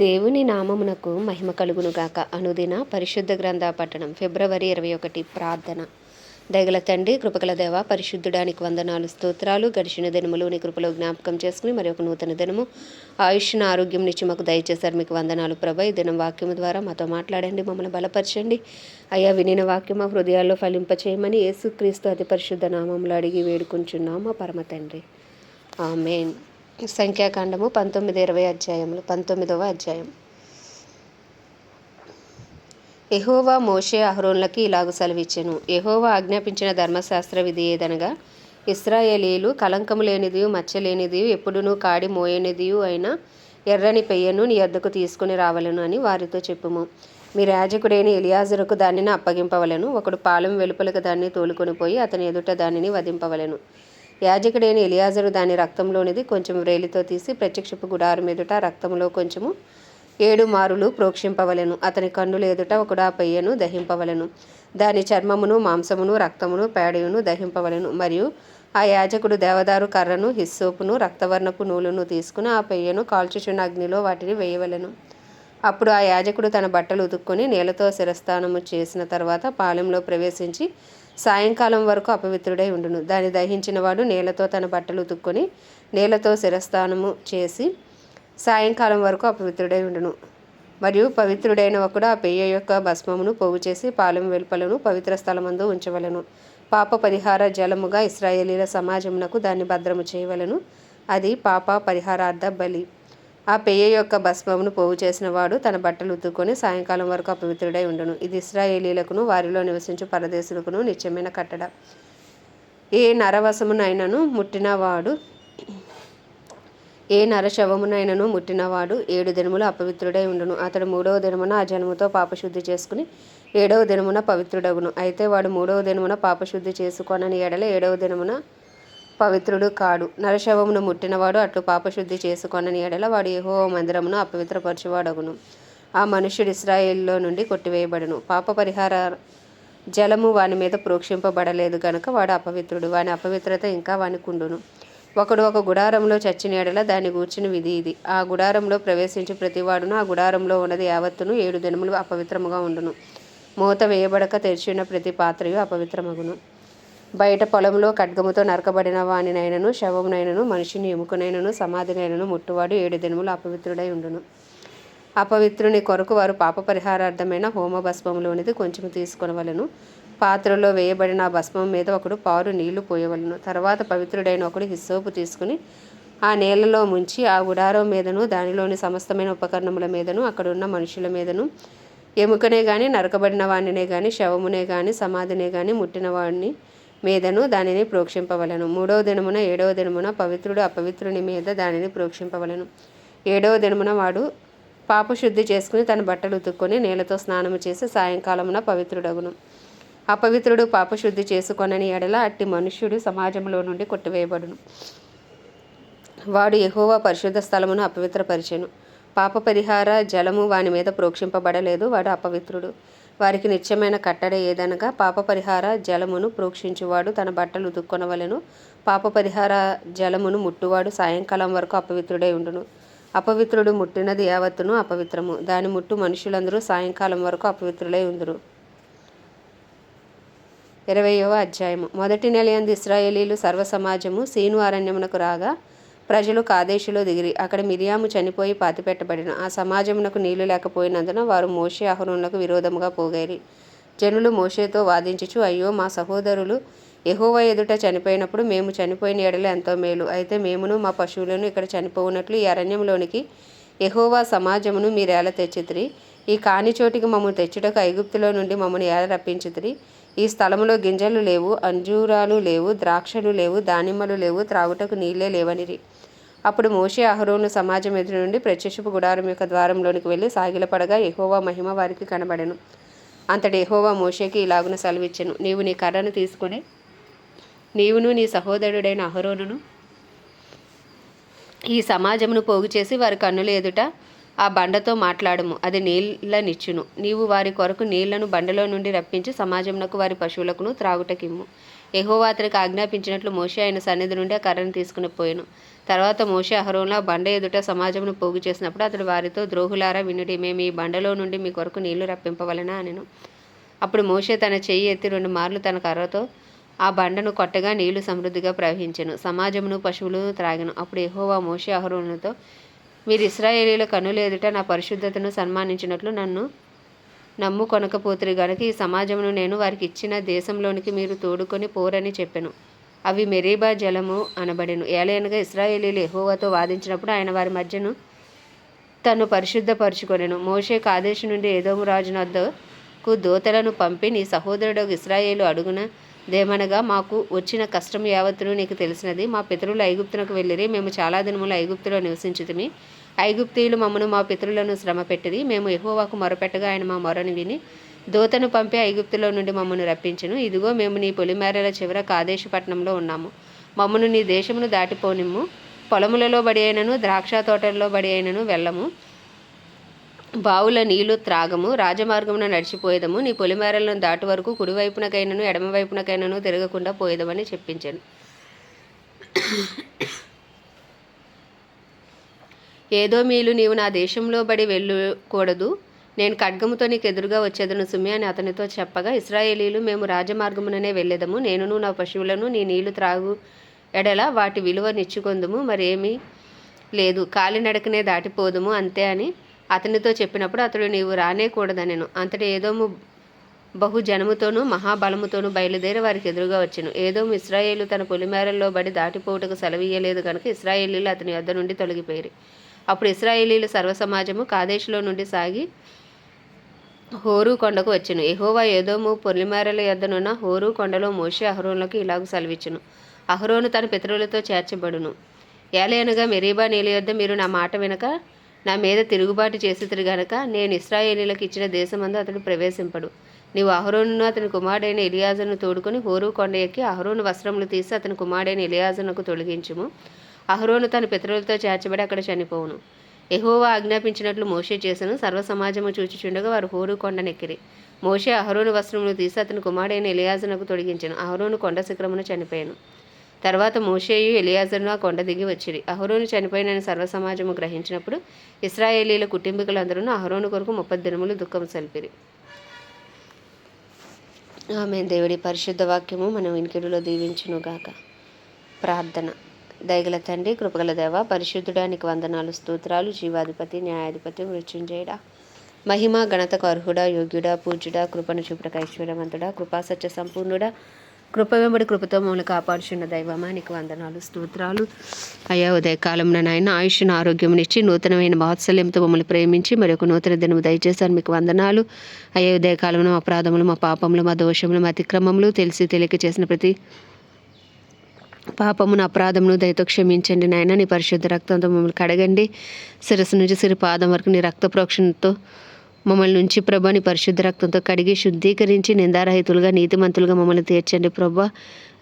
దేవుని నామమునకు మహిమ కలుగునుగాక. అనుదిన పరిశుద్ధ గ్రంథ పఠనం. ఫిబ్రవరి 21. ప్రార్థన. దయగల తండ్రి, కృపగల దేవ, పరిశుద్ధుడానికి వందనాలు, స్తోత్రాలు. గడిచిన దినములు నీ కృపలో జ్ఞాపకం చేసుకుని మరి ఒక నూతన దినము ఆయుష్ను ఆరోగ్యం నుంచి మాకు దయచేశారు. మీకు వందనాలు ప్రభా. ఈ దినం వాక్యము ద్వారా మాతో మాట్లాడండి, మమ్మల్ని బలపరచండి అయ్యా. వినిన వాక్యం మా హృదయాల్లో ఫలింపచేయమని యేసుక్రీస్తు అతి పరిశుద్ధ నామములో అడిగి వేడుకుంటున్నాం మా పరమ తండ్రి. ఆమేన్. సంఖ్యాకాండము 19-20 అధ్యాయములు. 19వ అధ్యాయం. యెహోవా మోషే అహరోనులకి ఇలాగు సెలవిచ్చెను. యెహోవా ఆజ్ఞాపించిన ధర్మశాస్త్ర విధి ఏదనగా, ఇశ్రాయేలీయులు కళంకము లేనిదియు మచ్చలేనిదియు ఎప్పుడునూ కాడి మోయనిదియు అయిన ఎర్రని పెయ్యను నీ యొద్దకు తీసుకుని రావలను అని వారితో చెప్పుము. మీ యాజకుడైన ఎలియాజరుకు దానిని అప్పగింపవలెను. ఒకడు పాలెం వెలుపలకు దాన్ని తోలుకొని పోయి అతని ఎదుట దానిని వధింపవలెను. యాజకుడైన ఎలియాజరు దాని రక్తంలోనిది కొంచెం వ్రేలితో తీసి ప్రత్యక్షపు గుడారం ఎదుట రక్తంలో కొంచెము 7 మారులు ప్రోక్షింపవలెను. అతని కన్నుల ఎదుట ఒకడు ఆ పెయ్యను దహింపవలెను. దాని చర్మమును, మాంసమును, రక్తమును, పేడయును దహింపవలెను. మరియు ఆ యాజకుడు దేవదారు కర్రను, హిస్సోపును, రక్తవర్ణపు నూలును తీసుకుని ఆ పెయ్యను కాల్చుచున్న అగ్నిలో వాటిని వేయవలెను. అప్పుడు ఆ యాజకుడు తన బట్టలు ఉతుక్కొని నీళ్లతో శిరస్నానము చేసిన తర్వాత పాలెంలో ప్రవేశించి సాయంకాలం వరకు అపవిత్రుడై ఉండును. దాన్ని దహించిన వాడు నీళ్లతో తన బట్టలు ఉతుక్కొని నీళ్లతో శిరస్నానము చేసి సాయంకాలం వరకు అపవిత్రుడై ఉండును. మరియు పవిత్రుడైన ఒకడు ఆ పెయ్య యొక్క భస్మమును పోగు చేసి పాలెం వెలుపలను పవిత్ర స్థలమందు ఉంచవలను. పాప పరిహార జలముగా ఇశ్రాయేలీల సమాజమునకు దాన్ని భద్రము చేయవలను. అది పాప పరిహారార్థ బలి. ఆ పెయ్య యొక్క భస్మమును పోగు చేసిన వాడు తన బట్టలు ఉతుక్కొని సాయంకాలం వరకు అపవిత్రుడై ఉండును. ఇది ఇశ్రాయేలీలకును వారిలో నివసించు పరదేశులకును నిత్యమైన కట్టడ. ఏ నరవశమునైనను ముట్టినవాడు ఏ నరశవమునైనను ముట్టినవాడు 7 దినములు అపవిత్రుడై ఉండును. అతడు 3వ దినమున ఆ జనముతో పాపశుద్ధి చేసుకుని 7వ దినమున పవిత్రుడగును. అయితే వాడు 3వ దినమున పాపశుద్ధి చేసుకొనని ఎడల 7వ దినమున పవిత్రుడు కాడు. నరశవమును ముట్టినవాడు అట్లు పాపశుద్ధి చేసుకొనని ఎడల వాడు యెహోవా మందిరమును అపవిత్రపరచువాడగును. ఆ మనుష్యుడు ఇశ్రాయేలులో నుండి కొట్టివేయబడును. పాప పరిహార జలము వాని మీద ప్రోక్షింపబడలేదు గనుక వాడు అపవిత్రుడు. వాని అపవిత్రత ఇంకా వానికుండును. ఒకడు ఒక గుడారంలో చచ్చిన ఎడల దాన్ని గూర్చిన విధి ఇది. ఆ గుడారంలో ప్రవేశించి ప్రతివాడును ఆ గుడారంలో ఉన్నది యావత్తును 7 దినములు అపవిత్రముగా ఉండును. మూత వేయబడక తెరిచిన ప్రతి పాత్రయు అపవిత్రమగును. బయట పొలంలో ఖడ్గముతో నరకబడిన వానినైనను, శవమునైనను, మనిషిని ఎముకనైనను, సమాధినైనను ముట్టువాడు 7 దినములు అపవిత్రుడై ఉండును. అపవిత్రుని కొరకు వారు పాప పరిహారార్థమైన హోమ భస్మములోనిది కొంచెం తీసుకొనవలను. పాత్రలో వేయబడిన ఆ భస్మం మీద ఒకడు పారు నీళ్లు పోయవలను. తర్వాత పవిత్రుడైన ఒకడు హిస్సోపు తీసుకుని ఆ నీళ్లలో ముంచి ఆ గుడారం మీదను దానిలోని సమస్తమైన ఉపకరణముల మీదను అక్కడున్న మనుషుల మీదను ఎముకనే గాని, నరకబడిన వానినే గాని, శవమునే గాని, సమాధినే గాని ముట్టిన వాడిని మీదను దానిని ప్రోక్షింపవలను. 3వ దినమున 7వ దినమున పవిత్రుడు అపవిత్రుని మీద దానిని ప్రోక్షింపవలను. 7వ దినమున వాడు పాపశుద్ధి చేసుకుని తన బట్టలు ఉతుక్కొని నీళ్లతో స్నానము చేసి సాయంకాలమున పవిత్రుడగును. అపవిత్రుడు పాపశుద్ధి చేసుకొనని ఎడల అట్టి మనుష్యుడు సమాజంలో నుండి కొట్టివేయబడును. వాడు యెహోవా పరిశుద్ధ స్థలమును అపవిత్రపరిచెను. పాప పరిహార జలము వాని మీద ప్రోక్షింపబడలేదు, వాడు అపవిత్రుడు. వారికి నిత్యమైన కట్టడ ఏదనగా, పాప పరిహార జలమును ప్రోక్షించువాడు తన బట్టలు ఉతుక్కొనవలెను. పాప పరిహార జలమును ముట్టువాడు సాయంకాలం వరకు అపవిత్రుడై ఉండును. అపవిత్రుడు ముట్టినది యావత్తును అపవిత్రము. దాని ముట్టు మనుషులందరూ సాయంకాలం వరకు అపవిత్రులై ఉందురు. 20వ అధ్యాయము. మొదటి నెలయందు ఇశ్రాయేలీలు సర్వసమాజము సీను అరణ్యమునకు రాగా ప్రజలు కాదేశులో దిగిరి. అక్కడ మిరియాము చనిపోయి పాతిపెట్టబడిన. ఆ సమాజమునకు నీళ్లు లేకపోయినందున వారు మోషే అహరోనులకు విరోధముగా పోగైరి. జనులు మోషేతో వాదించుచు, అయ్యో, మా సహోదరులు యెహోవా ఎదుట చనిపోయినప్పుడు మేము చనిపోయిన ఎడల ఎంతో మేలు. అయితే మేమును మా పశువులను ఇక్కడ చనిపోవునట్లు ఈ అరణ్యంలోనికి యెహోవా సమాజమును మీరేలా తెచ్చితిరి? ఈ కాని చోటికి మమ్మను తెచ్చుటకు ఐగుప్తులో నుండి మమ్మను ఏల రప్పించితిరి? ఈ స్థలములో గింజలు లేవు, అంజూరాలు లేవు, ద్రాక్షలు లేవు, దానిమ్మలు లేవు, త్రాగుటకు నీళ్లే లేవనిరి. అప్పుడు మోషే అహరోను సమాజం ఎదురు నుండి ప్రత్యక్షపు గుడారం యొక్క ద్వారంలోనికి వెళ్ళి సాగిలపడగా యెహోవా మహిమ వారికి కనబడెను. అంతటి యెహోవా మోషేకి ఇలాగున సెలవిచ్చెను. నీవు నీ కర్రను తీసుకుని నీవును నీ సహోదరుడైన అహరోనును ఈ సమాజమును పోగు చేసి వారి కన్నుల ఎదుట ఆ బండతో మాట్లాడము, అది నీళ్ళనిచ్చును. నీవు వారి కొరకు నీళ్లను బండలో నుండి రప్పించి సమాజమునకు వారి పశువులకును త్రాగుటకిమ్ము. యెహోవా అతనికి ఆజ్ఞాపించినట్లు మోషే ఆయన సన్నిధి నుండి ఆ కర్రను తీసుకుని పోయాను. తర్వాత మోషే అహరోనుల బండ ఎదుట సమాజమును పోగు చేసినప్పుడు అతడు వారితో, ద్రోహులారా వినుడి, మేము ఈ బండలో నుండి మీ కొరకు నీళ్లు రప్పింపవలెనా అనెను. అప్పుడు మోషే తన చెయ్యి ఎత్తి 2 మార్లు తన కర్రతో ఆ బండను కొట్టగా నీళ్లు సమృద్ధిగా ప్రవహించెను. సమాజమును పశువులు త్రాగెను. అప్పుడు యెహోవా మోషే అహరోనులతో, మీరు ఇశ్రాయేలీయుల కన్నుల ఎదుట నా పరిశుద్ధతను సన్మానించినట్లు నన్ను నమ్ముకొనకపోతిరి గనుక ఈ సమాజమును నేను వారికి ఇచ్చిన దేశంలోనికి మీరు తోడుకొని పోరని చెప్పెను. అవి మెరీబా జలము అనబడెను. ఏలయనగా ఇశ్రాయేలీయులు యెహోవాతో వాదించినప్పుడు ఆయన వారి మధ్యను తను పరిశుద్ధపరచుకొనెను. మోషే కాదేశు నుండి ఏదోము రాజునొద్దకు దూతలను పంపి, నీ సహోదరుడు ఇశ్రాయేలు అడుగునదేమనగా, మాకు వచ్చిన కష్టం యావత్తును నీకు తెలిసినది. మా పితరులు ఐగుప్తునకు వెళ్ళిరి. మేము చాలా దినములు ఐగుప్తులో నివసించితిమి. ఐగుప్తీయులు మమ్మను మా పితరులను శ్రమ పెట్టిరి. మేము యెహోవాకు మొరపెట్టగా ఆయన మా మొరను విని దూతను పంపి ఐగుప్తులో నుండి మమ్మను రప్పించెను. ఇదిగో మేము నీ పొలిమేరల చివర కాదేశు పట్టణంలో ఉన్నాము. మమ్మను నీ దేశమును దాటిపోనిమ్ము. పొలములలో బడి అయినను ద్రాక్ష తోటల్లో బడి అయినను వెళ్ళము. బావుల నీళ్లు త్రాగము. రాజమార్గమున నడిచిపోయేదము. నీ పొలిమేరలను దాటి వరకు కుడివైపునకైనను ఎడమవైపునకైనను తిరగకుండా పోయేదమని చెప్పించాను. ఏదోమీయులు, నీవు నా దేశంలో బడి వెళ్ళకూడదు, నేను ఖడ్గముతో నీకు ఎదురుగా వచ్చేదను సుమి అని అతనితో చెప్పగా, ఇశ్రాయేలీయులు, మేము రాజమార్గముననే వెళ్ళేదము. నేనును నా పశువులను నీ నీళ్లు త్రాగు ఎడల వాటి విలువ నిచ్చుకొందుము, మరేమీ లేదు, కాలినడకనే దాటిపోదుము అంతే అని అతనితో చెప్పినప్పుడు అతడు, నీవు రానేకూడదనెను. అంతటి ఏదోము బహు జనముతోనూ మహాబలముతోనూ బయలుదేరి వారికి ఎదురుగా వచ్చెను. ఏదోము ఇశ్రాయేలు తన పొలిమేరల్లో బడి దాటిపోవుటకు సెలవీయలేదు కనుక ఇశ్రాయేలీయులు అతని యొద్ద నుండి తొలగిపోయిరి. అప్పుడు ఇశ్రాయేలీయులు సర్వసమాజము కాదేశులో నుండి సాగి హోరు కొండకు వచ్చెను. యెహోవా ఏదోము పొలిమేరల యొద్దనున్న హోరు కొండలో మోషే అహరోనులకు ఇలాగు సెలవిచ్చెను. అహరోను తన పితరులతో చేర్చబడును. ఏలయనగా మెరీబా నీళ్ళ యొద్ద మీరు నా మాట వినక నా మీద తిరుగుబాటు చేసితిరి గనక నేను ఇశ్రాయేలీయులకు ఇచ్చిన దేశమందు అతడు ప్రవేశింపడు. నీవు అహరోనును అతని కుమారుడైన ఎలియాజరును తోడుకొని హోరు కొండ ఎక్కి అహరోను వస్త్రములు తీసి అతని కుమారుడైన ఎలియాజరునకు తొలగించుము. అహరోను తన పితరులతో చేర్చబడి అక్కడ చనిపోవును. యెహోవా ఆజ్ఞాపించినట్లు మోషే చేసెను. సర్వసమాజము చూచుచుండగా వారు హోరు కొండనెక్కిరి. మోషే అహరోను వస్త్రములు తీసి అతని కుమారుడైన ఎలియాజరునకు తొలగించెను. అహరోను కొండ శిఖరమున చనిపోయాను. తర్వాత మోషేయు ఎలియాజరును ఆ కొండ దిగి వచ్చిరి. అహరోను చనిపోయినని సర్వసమాజము గ్రహించినప్పుడు ఇశ్రాయేలీయుల కుటుంబీకులందరూ అహరోను కొరకు 30 దినములు దుఃఖం సల్పిరి. ఆమేన్. దేవుడి పరిశుద్ధ వాక్యము మన వినికిడిలో దీవించునుగాక. ప్రార్థన. దయగల తండ్రి, కృపగల దేవ, పరిశుద్ధుడానికి వందనాలు, స్తోత్రాలు. జీవాధిపతి, న్యాయాధిపతి, మృత్యుంజయుడా, మహిమ ఘనతకు అర్హుడా, యోగ్యుడా, పూజ్యుడా, కృపను చూపుటకు ఐశ్వర్యవంతుడా, కృపాసత్య సంపూర్ణుడా, కృప వెంబడి కృపతో మమ్మల్ని కాపాడుచున్న దైవమా, నీకు వందనాలు, స్తోత్రాలు. అయ్యా, ఉదయకాలంలో నాయన ఆయుష్ను ఆరోగ్యమునిచ్చి నూతనమైన వాత్సల్యంతో మమ్మల్ని ప్రేమించి మరి ఒక నూతన దినము దయచేశారు, మీకు వందనాలు. అయ్యా, ఉదయకాలంలో మా అపరాధములు, మా పాపములు, మా దోషములు, మా అతిక్రమములు తెలిసి తెలియక చేసిన ప్రతి పాపమును అపరాధమును దయతో క్షమించండి నాయన. నీ పరిశుద్ధ రక్తంతో మమ్మల్ని కడగండి. శిరస్సు నుంచి సిరి పాదం వరకు నీ రక్త ప్రోక్షణతో మమ్మల్ని నుంచి ప్రభా, నీ పరిశుద్ధ రక్తంతో కడిగి శుద్ధీకరించి నిందారహితులుగా నీతిమంతులుగా మమ్మల్ని తీర్చండి ప్రభా.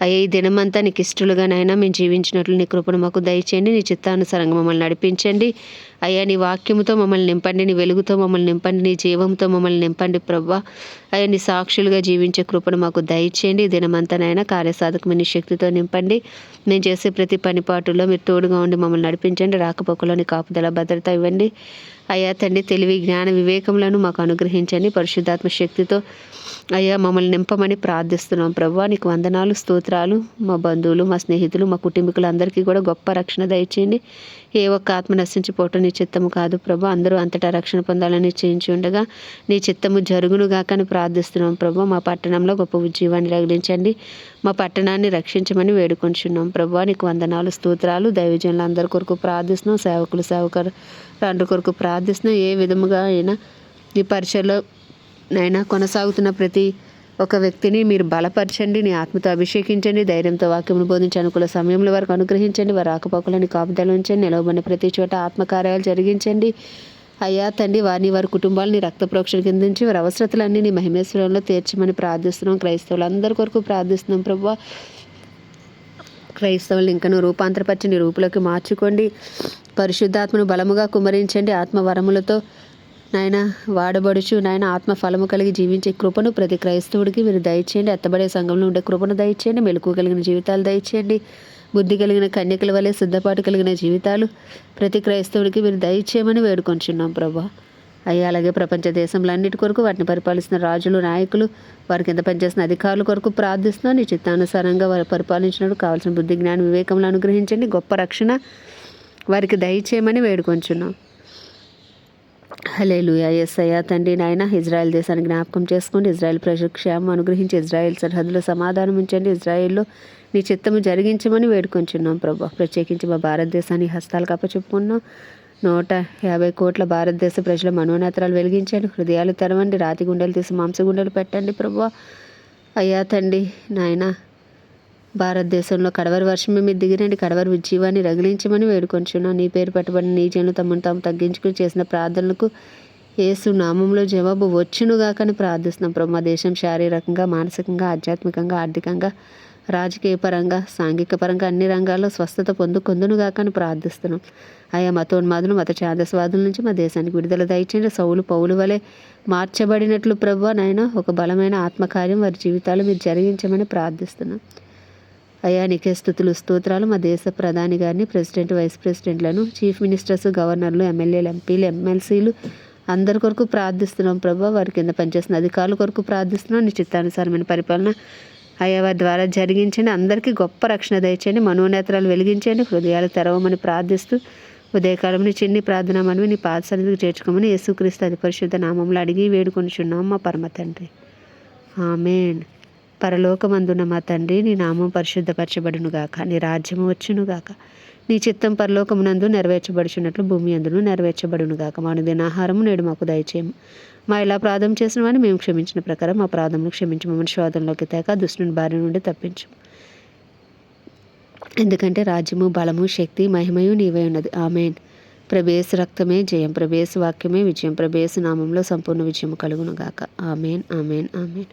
అయ్యా, ఈ దినమంతా నీకు ఇష్టలుగా నాయన మేము జీవించినట్లు నీ కృపను మాకు దయచేయండి. నీ చిత్తానుసారంగా మమ్మల్ని నడిపించండి. అయ్యా, నీ వాక్యముతో మమ్మల్ని నింపండి, నీ వెలుగుతో మమ్మల్ని నింపండి, నీ జీవంతో మమ్మల్ని నింపండి ప్రభా. అయ్యా, నీ సాక్షులుగా జీవించే కృపను మాకు దయచేయండి. ఈ దినమంతా నాయన కార్యసాధకమైన నీ శక్తితో నింపండి. మేము చేసే ప్రతి పనిపాటులో మీరు తోడుగా ఉండి మమ్మల్ని నడిపించండి. రాకపోకలో నీ కాపుదల భద్రత ఇవ్వండి. అయ్యా తండ్రి, తెలివి, జ్ఞాన, వివేకములను మాకు అనుగ్రహించండి. పరిశుద్ధాత్మ శక్తితో అయ్యా మమ్మల్ని నింపమని ప్రార్థిస్తున్నాం ప్రభువా. నీకు వందనాలు, స్తోత్రాలు. మా బంధువులు, మా స్నేహితులు, మా కుటుంబీకులందరికీ కూడా గొప్ప రక్షణ దయచేయండి. ఏ ఒక్క ఆత్మ నశించిపోవటం నీ చిత్తము కాదు ప్రభు. అందరూ అంతటా రక్షణ పొందాలని చేయించి ఉండగా నీ చిత్తము జరుగునుగాక అని ప్రార్థిస్తున్నాం ప్రభు. మా పట్టణంలో గొప్ప ఉజ్జీవాన్ని రగిలించండి. మా పట్టణాన్ని రక్షించమని వేడుకొంచున్నాం ప్రభువా. నీకు వందనాలు, స్తోత్రాలు. దైవజనులు అందరి కొరకు ప్రార్థిస్తున్నాం. సేవకులు, తండ్రి కొరకు ప్రార్థిస్తున్నాం. ఏ విధముగా అయినా నీ పరిచయలో నైనా కొనసాగుతున్న ప్రతి ఒక వ్యక్తిని మీరు బలపరచండి. నీ ఆత్మతో అభిషేకించండి. ధైర్యంతో వాక్యమును బోధించి అనుకూల సమయంలో వారికి అనుగ్రహించండి. వారి ఆకుపోకలని కాపుదల ఉంచండి. నిలవబడిన ప్రతి చోట ఆత్మకార్యాలు జరిగించండి. అయ్యా తండ్రి, వారిని, వారి కుటుంబాలని రక్త ప్రోక్షణ కిందించి వారి అవసరతలన్నీ నీ మహిమేశ్వరంలో తీర్చమని ప్రార్థిస్తున్నాం. క్రైస్తవులందరి కొరకు ప్రార్థిస్తున్నాం ప్రభువా. క్రైస్తవులు ఇంకనూ రూపాంతరపరిచి నీ రూపులోకి మార్చుకోండి. పరిశుద్ధాత్మను బలముగా కుమరించండి. ఆత్మ వరములతో నాయన వాడబడుచు నాయన ఆత్మ ఫలము కలిగి జీవించే కృపను ప్రతి క్రైస్తవుడికి మీరు దయచేయండి. ఎత్తబడే సంఘంలో ఉండే కృపను దయచేయండి. మెలకు కలిగిన జీవితాలు దయచేయండి. బుద్ధి కలిగిన కన్యకల వలె సిద్ధపాటు కలిగిన జీవితాలు ప్రతి క్రైస్తవుడికి మీరు దయచేయమని వేడుకొంచున్నాం ప్రభా. అయ్యా అలాగే ప్రపంచ దేశంలన్నిటి కొరకు వాటిని పరిపాలిస్తున్న రాజులు, నాయకులు, వారి కింద పనిచేస్తున్న అధికారుల కొరకు ప్రార్థిస్తున్నాం. నీ చిత్తానుసారంగా వారు పరిపాలించినప్పుడు కావాల్సిన బుద్ధి, జ్ఞానం, వివేకములు అనుగ్రహించండి. గొప్ప రక్షణ వారికి దయచేయమని వేడుకొంచున్నాం. హల్లెలూయా. యేసయ్యా తండ్రి నాయన ఇజ్రాయెల్ దేశాన్ని జ్ఞాపకం చేసుకోండి. ఇజ్రాయెల్ ప్రజలకు క్షేమం అనుగ్రహించి ఇజ్రాయెల్ సరిహద్దులో సమాధానం ఉంచండి. ఇజ్రాయెల్లో నీ చిత్తము జరిగించమని వేడుకొంచున్నాం ప్రభా. ప్రత్యేకించి మా భారతదేశాన్ని హస్తాలకు అప్పచెప్పుకున్నాం. 150 కోట్ల భారతదేశ ప్రజల మనోనేత్రాలు వెలిగించండి. హృదయాలు తెరవండి. రాతి గుండెలు తీసి మాంసగుండెలు పెట్టండి ప్రభా. అయ్యా తండ్రి నాయన భారతదేశంలో కడవరి వర్షమే మీరు దిగిరండి. కడవరి ఉజ్జీవాన్ని రగిలించమని వేడుకొంచున్నాం. నీ పేరు పెట్టబడిన నీ జనులు తమను తాము తగ్గించుకుని చేసిన ప్రార్థనలకు యేసు నామంలో జవాబు వచ్చునుగాకని ప్రార్థిస్తున్నాం ప్రభు. మా దేశం శారీరకంగా, మానసికంగా, ఆధ్యాత్మికంగా, ఆర్థికంగా, రాజకీయ పరంగా, సాంఘిక పరంగా అన్ని రంగాల్లో స్వస్థత పొందుకొందునుగాకని ప్రార్థిస్తున్నాం. ఆయా మతోన్మాదులు, మత ఛాదస్వాదుల నుంచి మా దేశానికి విడుదల దయచేయండి. సౌలు పౌలు వలె మార్చబడినట్లు ప్రభు నాయన ఒక బలమైన ఆత్మకార్యం వారి జీవితాలు మీరు జరిగించమని ప్రార్థిస్తున్నాం. అయ్యా నీకే స్తుతులు స్తోత్రాలు. మా దేశ ప్రధాని గారిని, ప్రెసిడెంట్, వైస్ ప్రెసిడెంట్లను, చీఫ్ మినిస్టర్స్, గవర్నర్లు, ఎమ్మెల్యేలు, ఎంపీలు, ఎమ్మెల్సీలు అందరి కొరకు ప్రార్థిస్తున్నాం ప్రభా. వారి కింద పనిచేస్తున్న అధికారుల కొరకు ప్రార్థిస్తున్నాం. నీ చిత్తానుసారమైన పరిపాలన అయ్యా వారి ద్వారా జరిగించండి. అందరికీ గొప్ప రక్షణ దయచేయండి. మనోనేత్రాలు వెలిగించండి. హృదయాలు తెరవమని ప్రార్థిస్తూ ఉదయకాలం నీ చిన్ని ప్రార్థన మనవి నీ పాద సన్నిధికి చేర్చుకోమని యేసుక్రీస్తు అతి పరిశుద్ధ నామంలో అడిగి వేడుకొనిచున్నాం మా పరమ తండ్రి. ఆమేన్. పరలోకమందున్న మా తండ్రి, నీ నామం పరిశుద్ధపరచబడునుగాక. నీ రాజ్యము వచ్చునుగాక. నీ చిత్తం పరలోకమునందు నెరవేర్చబడుచున్నట్లు భూమి అందును నెరవేర్చబడునుగాక. మా దినాహారము నేడు మాకు దయచేయము. మా ఇలా ప్రార్థన చేసిన వారిని మేము క్షమించిన ప్రకారం మా ప్రార్థనలు క్షమించి మమ్మల్ని శోధనలోకి తేక దుష్టుని బారి నుండి తప్పించు. ఎందుకంటే రాజ్యము, బలము, శక్తి, మహిమయు నీవే ఉన్నది. ఆమేన్. ప్రభేసు రక్తమే జయం, ప్రభేసు వాక్యమే విజయం, ప్రభేసు నామంలో సంపూర్ణ విజయం కలుగునుగాక. ఆమేన్, ఆమేన్, ఆమేన్.